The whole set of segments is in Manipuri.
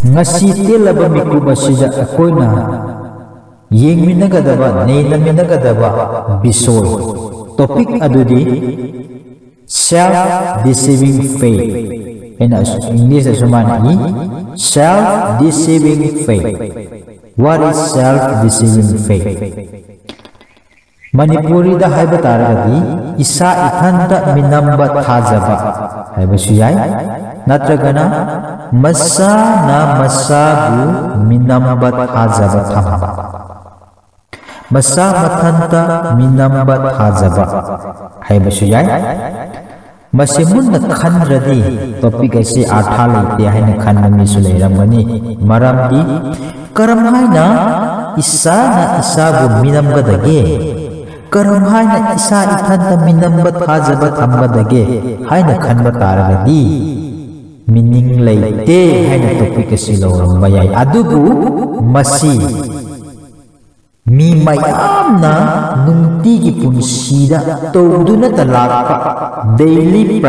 ngasi telaba mikub asida akoina yengminagadaba neinaminagadaba bisoy topic adudi self-deceiving faith. In English asumani self-deceiving faith. What is self-deceiving faith? Manipuri da haiba taragadi isa ithanda minamba thajaba haiba suyai natragana masa na masabu minamba thajaba thamba masa mathanta minamba thajaba haiba suyai masimunna khanradi topic ase artha leite haina khanna mi su leiramani maramdi karam haina isa na isabu minamgadage karam haina isa ithanta minamba thajaba thambadage haina khanba taragadi meaning leite haina topic ase loramba yai adubu masi mi mayamna nungtigi punsida tawduna talakpa daily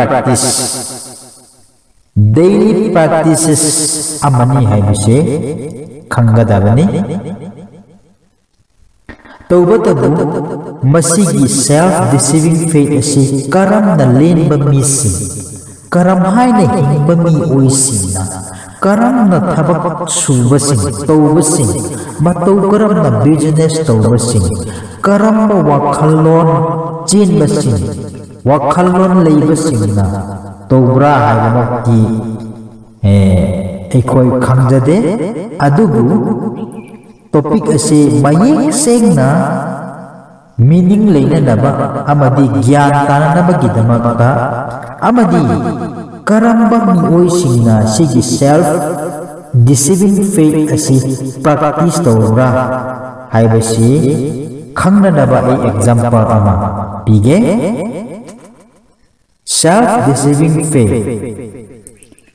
practices amani haibise khangadabani tawbatabu masigi self-deceiving faith ase karamna lenba misi karam haina hingba mi oisina karamna thabak subasing tawbasing matau karamna business tawbasing karamba wakhalon chinbasing wakhalon leibasing na tawbra haibamaki ekoi khangjade adubu topic ase mayek sengna meaning leinanaba amadi gyan tananabagidamagta amadi karamba miyoisingna sigi self-deceiving faith ase practice tawbra haibasi khangnanaba ai example ama pige self-deceiving faith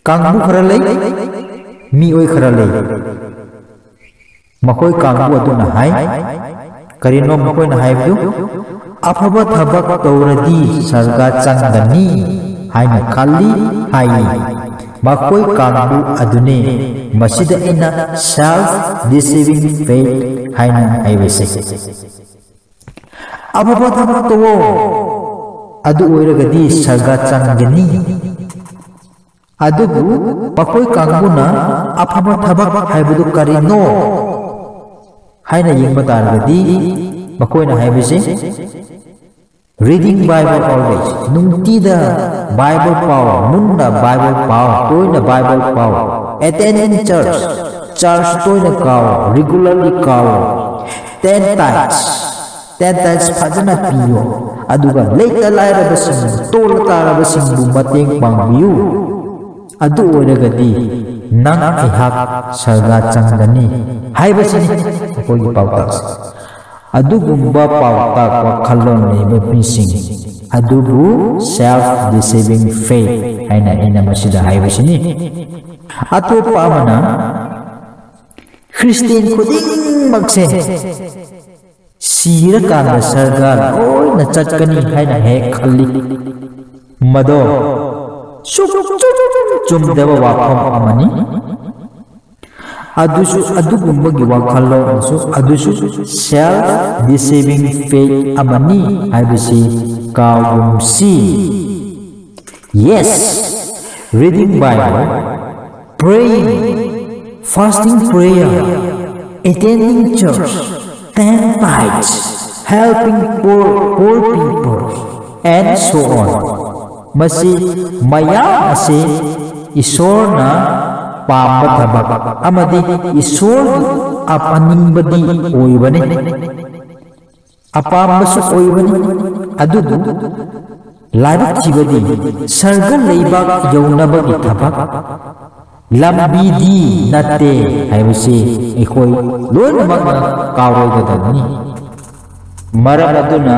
kangbu kharalai mioi kharalai makoi kangbu aduna hai karino makoi na haibu afaba thabak tawradi sarga changdani haina khali hai makoi kangbu adune masida ina self-deceiving faith haina haibase afaba thabak tawo adu oiragadi sarga changdani adubu makoi kangbuna afaba thabak haibudu karino haina yengba taragadi makoina haibase reading Bible always nungtida Bible power munna Bible power toina Bible power attending church toina kaw regularly kaw 10 times fajana piyo aduga leita lairabasing tol tarabasing bu mateng pangbiu adu oiragadi nang ihak sarga changdani haibasini koi pautas adugumba pautak wakhalon leba pising adubu self-deceiving faith haina ina masida haibasini atopa amana Christian khuding magse sira kana sarga oina chatkani haina he khalli mado chumdaba wakham amani adusu adugumbagi wakhalon asu adusu self-deceiving faith amani haibisi kawumsi yes reading Bible praying fasting prayer attending church 10 tithes helping poor people and so on masi mayam ase isorna pamba thabak amadi isor apaningbadi oibani apambasu oibani adubu larak chibadi sarga leibak yaunabagi thabak lambidi nate haibase ekoi loinamak kawoigadani maram aduna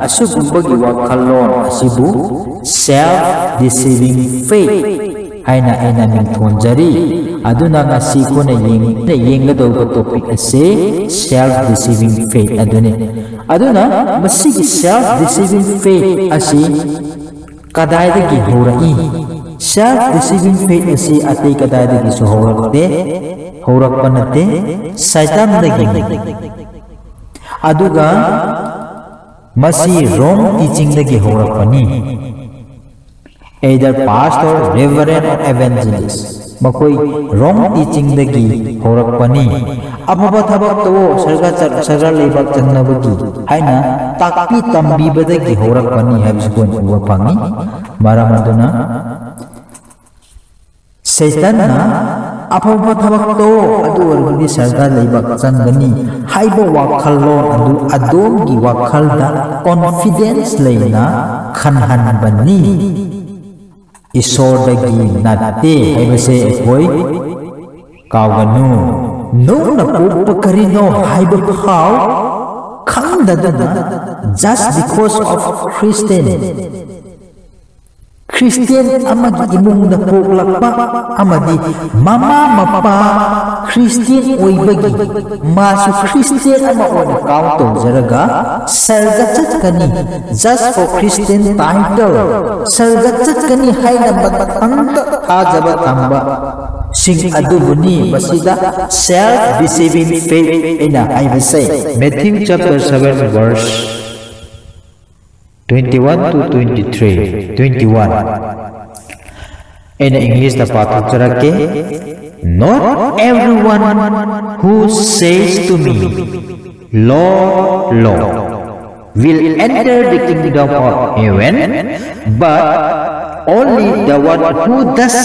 asugubagi wakhalon asibu self-deceiving faith haina aina mingthonjari aduna ngasi kona yenggadauba topic ase self-deceiving faith aduna masigi self-deceiving faith asi kadaidagi horai self-deceiving faith asi atay kadadagi so horak panate Satan dagi aduga masi wrong teaching dagi horak pani either pastor, reverend or evangelist makoi wrong teaching dagi horak pani apaba thabak to sarga lebak channabagi haina takpi tambi badagi horak pani habisbon uwa pangi maramaduna Satan na apaba thabak to adu warguni sarga lebak changani haibo wakhalon adu adom gi wakhalda confidence leina khanhan bani isordagi natte haibase ekoi kawganu no na popakarino haiba phaw khandadana just because of Christian amagi imung na poklakpa amadi mama mapa Christian oibagi masu Christian ama ona kauto jaraga sarga chatkani just for Christian title sarga chatkani haina batanta ajaba tamba sing adubuni basida self deceiving faith ina haibase Matthew chapter 7 verse 21 to 23 21 in English the path charake not everyone who says to me Lord Lord will enter the kingdom of heaven but only the one who does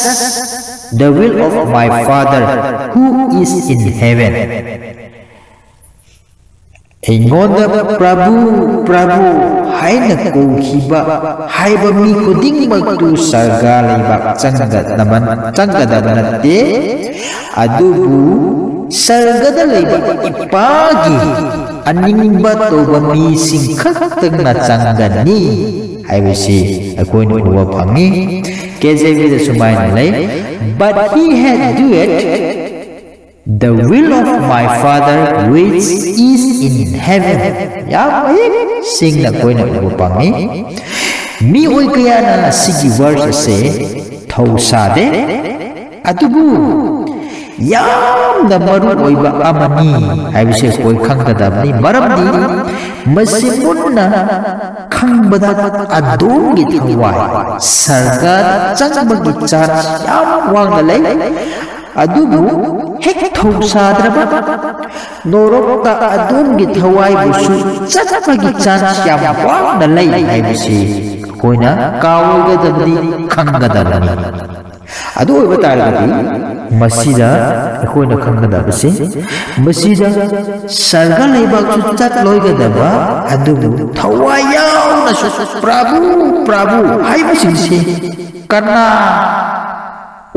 the will of my Father who is in heaven Ingonda Prabhu haina kouhiba haiba mi kuding magtu sarga leibak changada banate adubu sarga da leibak ipagi aningba toba mi singkhatang na changani haibasi akoi no uwa phangi KJV da sumaina lei but he had do it the will of my Father which is in heaven sing na koi na upangi mi oi kaya na sigi verse se thosade atubu yam na maru oiba amani haibise koi khanggadabni maramdi masimunna khangbada adongi thawai sarga changbagi chance yam wangna lei adubu hek thausadraba norokta adumgi thawai busu chachapagi chance yam wangna lei haibisi koina kawgadabdi khanggadabani adu oiba targadi masida koina khanggadabase masida sarga leibak chu chat loigadaba adubu thawai yauna prabhu haibisi kana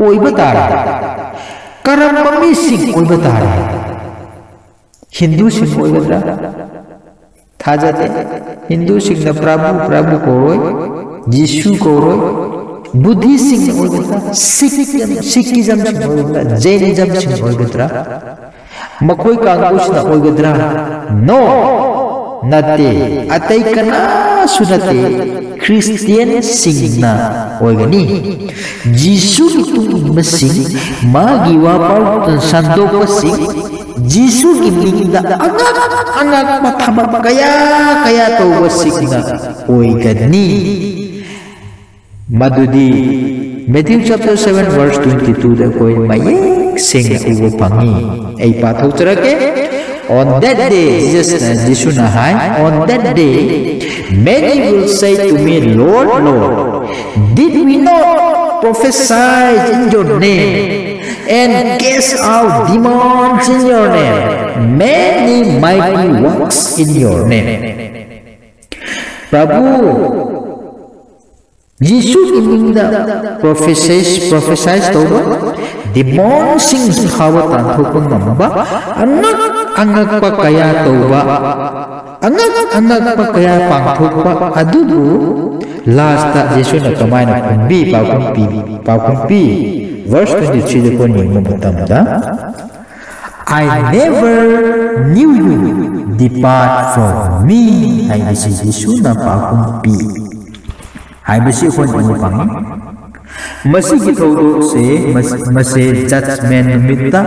oiba targadi karamba mising oiba tare Hindu sing oigadra thajate Hindu sing na Prabhu koroi Jishu koroi Buddhi sing oigadra Sikhism sing oigadra Jainism sing oigadra makoi kangus na oigadra no nate atai kana sunate Christian sing na oigani Jisu itu mesing magi wapau dan sandopa sing Jisu giminda angak mathabak kaya to wasing na oigani madudi Matthew chapter 7 verse 22 da koi mayek sing ugo pangi ai pathau charake on that day Jesus nahai on that day many will say to me Lord Lord did we not prophesy in your name and cast out demons in your name many mighty works in your name Prabhu Jesus iminda prophesies toba demon sing hawa tanthopang namba angak pa kaya toba angak pa kaya pangthokpa adubu last ta Jesus na kamay na kumbi verse 23 ko ni matamda I never knew you depart from me ay si Jesus na pakumpi ay basi ko ni pangi Masigi thodo se mase judgment numita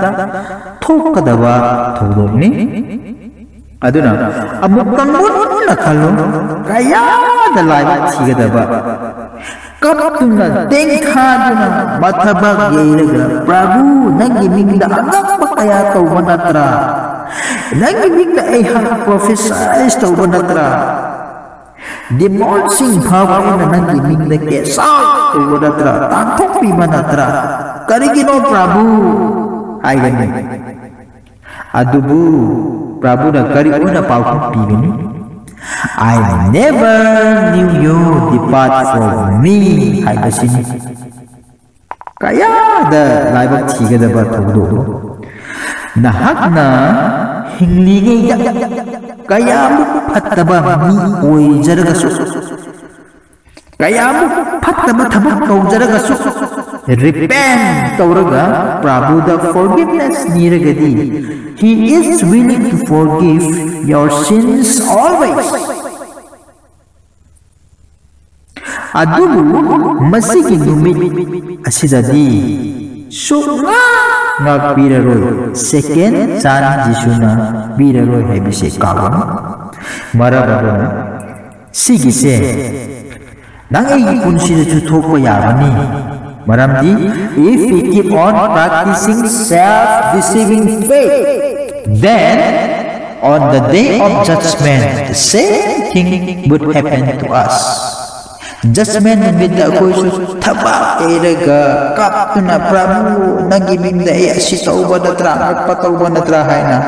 thokadaba thodo ni aduna amukang na khalo kaya da lai thigadaba kaptuna tengkhaduna mathabag yeiraga prabhu nangi mingda agakpa kaya tawba natra nangi mingda ay prophesize tawba natra demon sing bhawa na nangi mingda kesa tawba natra tanthok piba natra karigino prabhu ay gani adubu prabhu na kari una pawkong pigani I never knew you, depart from me. Hai basini. Kaya da laibak tiga da bathudo. Nahakna hinglingi kaya mu pataba mi oi jaragasu. Kaya mu pataba thabak kau jaragasu. Repent tauraga Prabhu the forgiveness niragadi. He is willing to forgive your sins always. Adubu masigi numit asidadi sunga ngakpiraroy second chance jisuna biraroy haibise kawan marabadona sigise nang ay punsida chuthokpa yabani maramdi if we keep on practicing self-deceiving faith, then on the day of judgment the same thing would happen to us. Judgment nabida ko thaba eraga kaptuna prabhu nagibingda asi tauba natra nagpatauba natra haina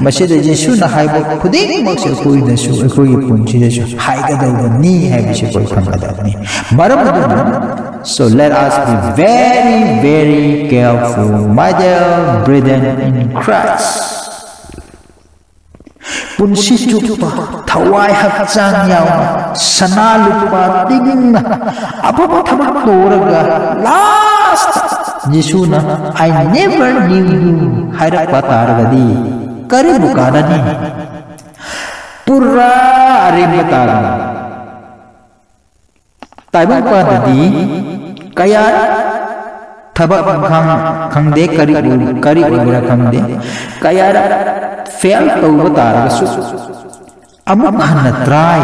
masida jesu na haibo khuding makse koi na su koi punchi na su haigadaw ni haibise koi khangadani maramadu. So let us be very, very careful, my dear brethren in Christ. Punsi chupa, thawai hakchang yaw, sana lupa tingin na, apa thabak toraga, last. Yesu na, I never knew you, hairak pataragadi, karibukana ni, pura arimatara. Taibang pa di kaya thabak khangde kari ubra khangde kaya fail tawba tarasu amuk hanna try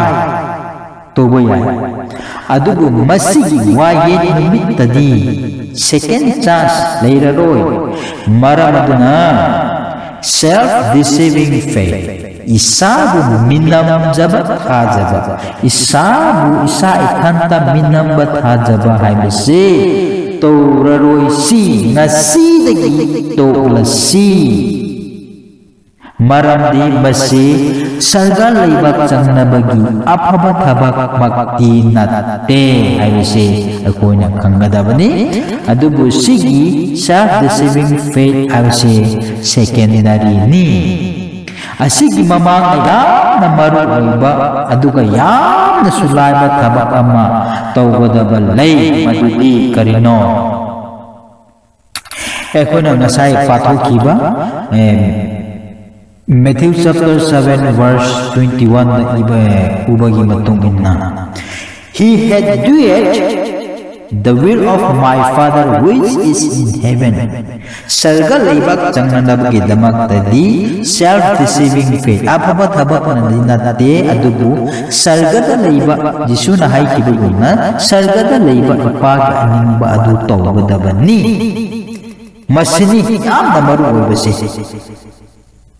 tawba ya adugu masigi waye nimitadi second chance leiraroy maramaduna self-deceiving faith isabu minam jabat hajaba isabu isa ikanta minam bat hajaba haibase tauraroi si ngasi dagi tolasi maramdi base sarga laibak changna bagi afaba thabak makti natte haibase akoina khangadabani adubu sigi self-deceiving faith haibase secondary ni asigi mamang ayam na maru oiba aduga yam na sulaiba thabak ama tawgadaba lay madudi karino ekona nasai pathokiba Matthew chapter 7 verse 21 iba ubagi matung inna he had do it the will of my Father which is in heaven. Sarga laibak changnanabagi damak tadi self-deceiving faith. Apa thabak na dinate adubu sarga da laibak Jisu na hay kibuna sarga da laibak ipag aning ba adu tawba dabani. Masini am na maru basi.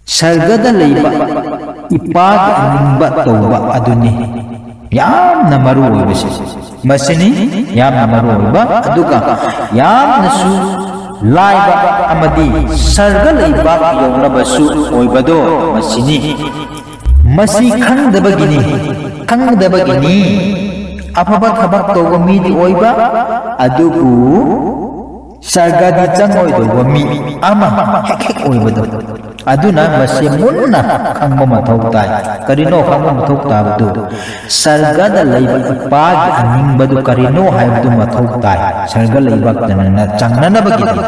Sarga da laibak ipag aning ba tawba aduni. Yam na maru basi. Masini yam na maru ba aduka yam na su laiba amadi sarga laibak yawnabasu oibado masini masi khangdabagini afaba thabak tawba mi di oiba aduku sarga di changoy tawba mi ama hek oibado aduna masi munna khangba mathau tai karino khangba mathau tabdu sarga da laibak ipag aning badu karino haibdu mathau tai sarga laibak tanana changnana bagini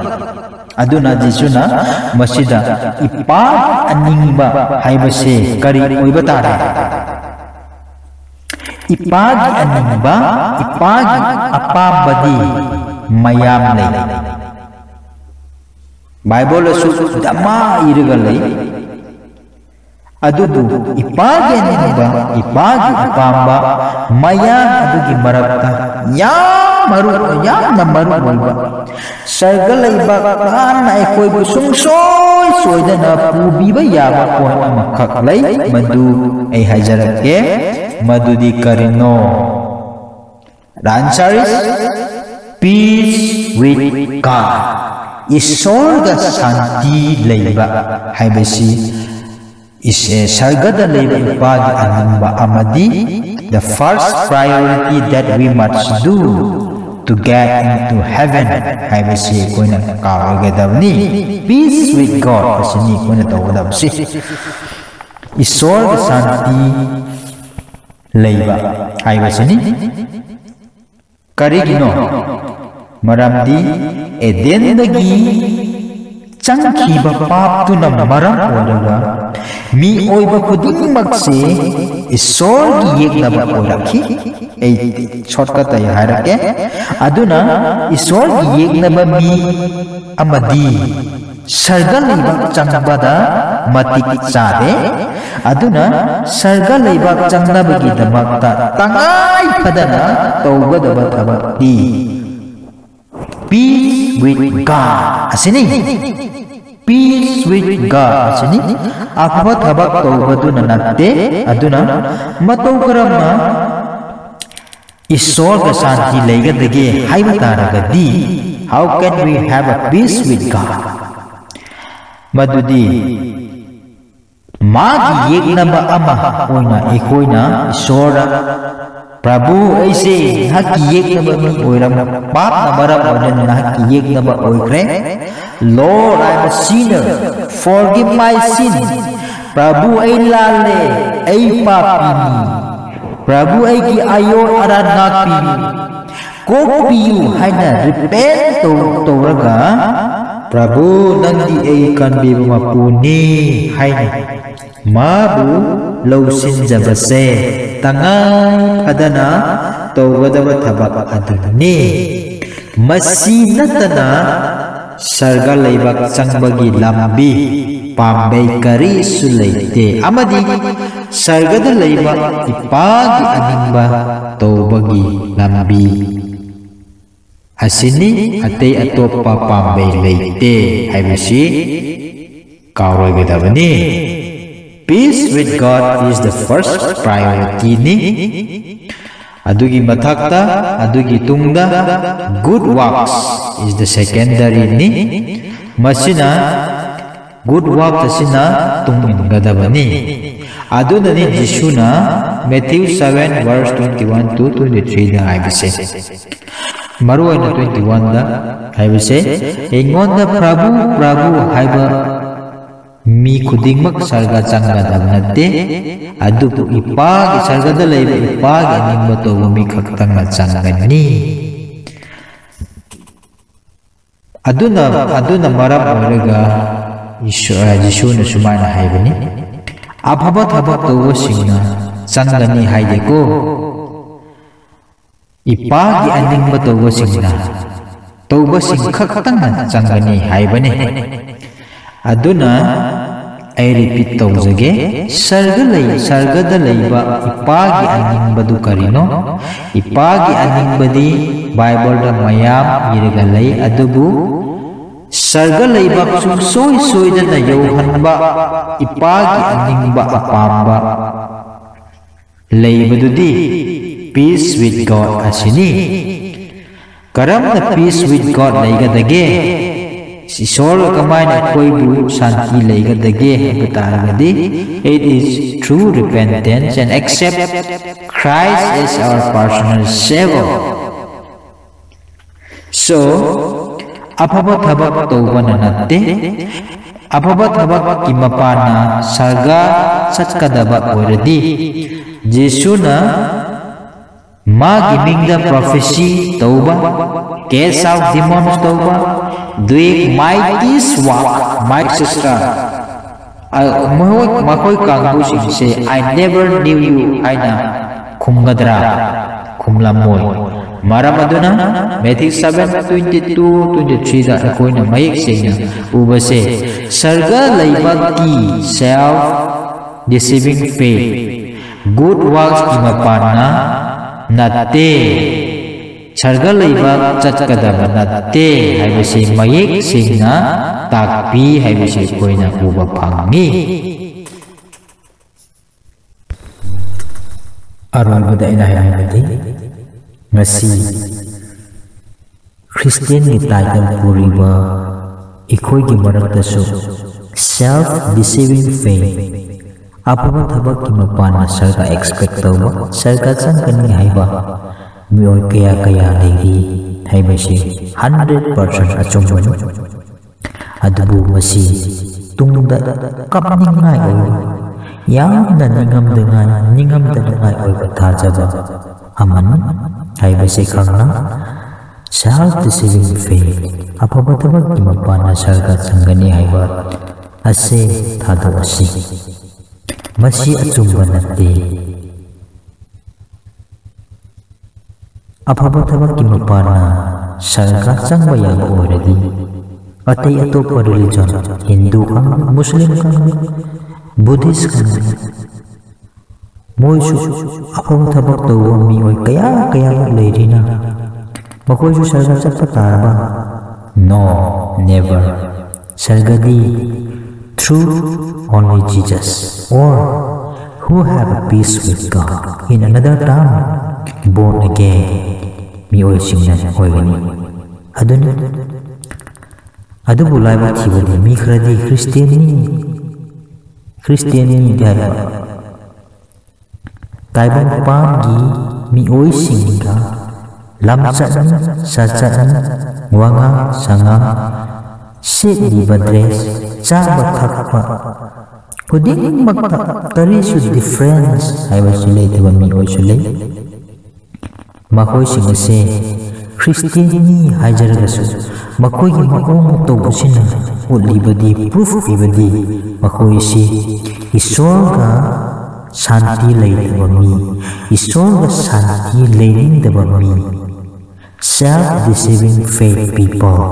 aduna Jisuna masida ipag aningba haibase kari oiba tare ipag aningba ipag apabadi mayam lay Bible asu dama iraga lay adubu ipagi aninba ipagi ipamba mayam adugi marakta yamna maru olba sarga layba kana aikoi bu sungsoi soidana pubiba yaba point amakak lay madu ai hajarake madudi karino. The answer is peace with God. Isorga santi layba haibasi is sargada layba ipagi anamba amadi. The first priority that we must do to get into heaven haibasi koina kawagadabni peace with God asini koina tawadabsi isorga santi layba haibasini karigino maramdi edendagi changkhiba paptuna maram olaga mi oiba khudingmakse isorgi yeknaba orakhi ei shortcut ay harake aduna isorgi yeknaba mi amadi sarga leibak changbada matik chade aduna sarga leibak changnabagi damakta tangai padana tawgadaba thabakti peace with God asini peace with God asini afaba thabak tawgaduna natte aduna matau karama isorga santi leigadage haiba taragadi how can we have a peace with God madudi magi yeknaba ama oina ekoina isora Prabhu aise haki yeknaba mi oiram pap na maram oiran na haki yeknaba oikre Lord, I am a sinner, forgive my sin. Prabhu ay lale ay papini Prabhu ay ki ayo aranapini kopiyu haina repent to raga Prabhu nandi ay kanbibu mapuni haina mabu lausin jabase tangai padana tawgadaba thabak aduni masinatana sarga laibak changbagi lambi pambay kari sulaite amadi sargada laibak ipagi aningba tawbagi lambi asini atay atopa pambay laite haibasi kawargadabani peace with God is the first priority ni adugi mathakta adugi tungda good works is the secondary ni masina good work asina tunggadabani aduna ni Jisuna Matthew 7 verse 21 to 23 da haibase maruai na 21 da haibase ingonda Prabhu haiba mi khudingmak sarga changgadab natte adupu ipagi sargada laiba ipagi aningba toba mi khaktang na changgani aduna maram oiraga Jisuna sumaina haibani afaba thabak toba singna changgani haideko ipagi aningba toba singna toba sing khaktang na changgani haibani aduna ay repeat tawjage sargada layba ipagi aningbadu karino ipagi aningbadi Bible da mayam iragalay adubu sarga layba soy da na yauhanba ipagi aningba apamba laybadudi peace with God asini karam na peace with God laygadage Isol kamaina koibu santi laygadage habataragadi it is through repentance and accept Christ as our personal savior. So afaba thabak tawbana natte afaba thabak kimapana sarga satkadaba oiradi Jisuna magi mingda prophecy tauba cast out demons tauba doing mighty work my sister makoi kangbu singse I never knew you aina khumgadra khumlamoy Maram aduna Matthew 7:22-23 da akoina mayek sengna ubase sarga laibaki self deceiving faith good works imapana natte sarga laibak chatkadaba natte haibase mayek sengna takpi haibase akoina uba phangi aronbada ina haibadi ngasi Christian ni title puriba ikoi gi maraktasu self deceiving faith apaba thabak ki mapana sarga expect tawba sarga changkani haiba mioi kaya kaya lehi haibasi 100% achumbani adubu masi tungda kapningai oi yamna ningamdangai oi thajaba aman haibasi khangna self deceiving faith apaba thabak ki mapana sarga changkani haiba ase thadawasi masi achumba natte apaba thabak ki mapana sarga changba yaba oiradi atai atopa religion Hindu kang Muslim kang Buddhist kang moisu apaba thabak tawa mioi kaya leirina makoisu sarga chakpa taraba no never sargadi through only Jesus or who have a peace with God in another town born again mioi singna oigani aduna adubu laiba thibadi mi khradi Christian dai taibang pagi mioi singga lamchan sachan wanga sanga sedi badres chaba thakpa kuding magta tari su difference haiba sulay diba mi oi sulay makoi singase Christiani hajaragasu makoi gi maong tobusina ulibadi proof ibadi makoi si isorga shanti leidaba mi isorga shanti leidaba mi self-deceiving faith people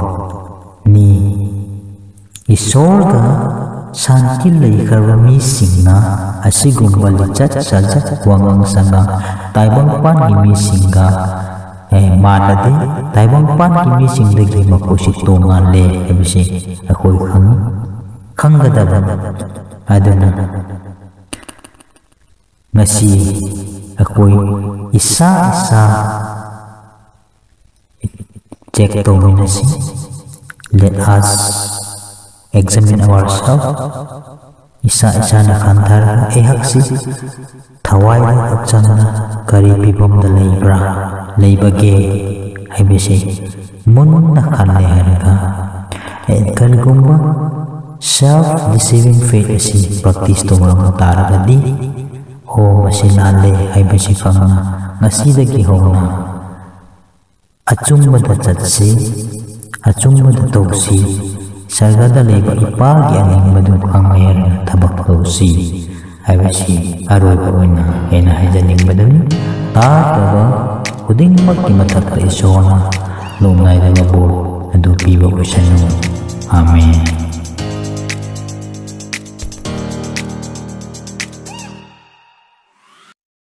ni isorga shanti leikharba mi singna asigumba lichat sajat wangang sanga taibang pan ni mi singa manade taibang pan ki mi singdagi makosi tongan le habisi akoi khanggadaba aduna ngasi akoi isa check dominasi let us examine ourselves isa na khanthar haksi thawai hakchangna kari pibom da leibage haibese munna khanle harga kalgumba self deceiving faith asi practice tongam taragadi ho masinale haibese khangna ngasidagi hona achumbada chatsi achumbada tawsi sargada leba ipagi aning madu khangayar thabak tawsi haibasi aroiba oina ena hajaning madani taaba khudingmak ki mathakta isona lungnai daga bol adu piba oisanu amen